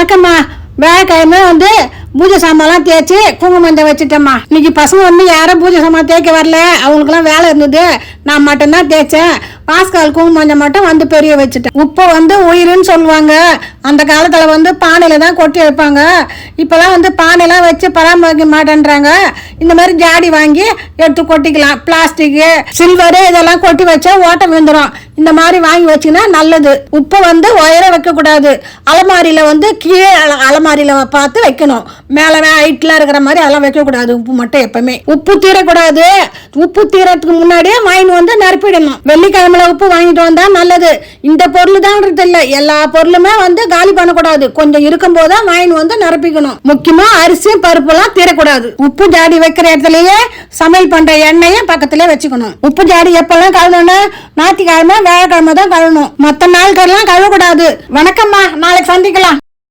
வணக்கம்மா. வேலைக்கிழமை பூஜை சாமான்லாம் தேய்ச்சி குங்குமஞ்சம் வச்சுட்டேம்மா. இன்னைக்கு பசங்க யாரும் பூஜை சாமான் தேய்க்க வரல, அவங்களுக்குலாம் வேலை இருந்தது. நான் மட்டும்தான் தேய்ச்சேன். பாஸ்கால் குங்குமஞ்சம் மட்டும் பெரிய வச்சுட்டேன். உப்பை உயிர்னு சொல்லுவாங்க. அந்த காலத்தில் பானையில தான் கொட்டி வைப்பாங்க. இப்போலாம் பானையெல்லாம் வச்சு பராமரிக்க மாட்டேன்றாங்க. இந்த மாதிரி ஜாடி வாங்கி எடுத்து கொட்டிக்கலாம். பிளாஸ்டிக்கு சில்வரு இதெல்லாம் கொட்டி வச்சா ஓட்டம் விழுந்துடும். இந்த மாதிரி வாங்கி வச்சுன்னா நல்லது. உப்பை உயர வைக்கக்கூடாது. அலமாரியில் கீழே அலமாரியில் பார்த்து வைக்கணும். மேலே ஹைட்டில் இருக்கிற மாதிரி அதெல்லாம் வைக்கக்கூடாது. உப்பு மட்டும் எப்பவுமே உப்பு தீரக்கூடாது. உப்பு தீரத்துக்கு முன்னாடியே வாங்கி நிரப்பிடணும். வெள்ளிக்கிழமையில உப்பு வாங்கிட்டு வந்தா நல்லது. இந்த பொருள் தான் இல்லை, எல்லா பொருளுமே காலி பண்ணக்கூடாது. கொஞ்சம் இருக்கும் போதுதான் வாங்கி நிரப்பிக்கணும். முக்கியமா அரிசியும் பருப்புலாம் தீரக்கூடாது. உப்பு ஜாடி வைக்கிற இடத்துலயே சமையல் பண்ற எண்ணெயும் பக்கத்திலே வச்சுக்கணும். உப்பு ஜாடி எப்பெல்லாம் கழுவணும்? ஞாயிற்றுக்கிழமை, வியாழக்கிழமை தான் கழுவணும். மற்ற நாட்கள்லாம் கழுவக்கூடாது. வணக்கம்மா, நாளைக்கு சந்திக்கலாம்.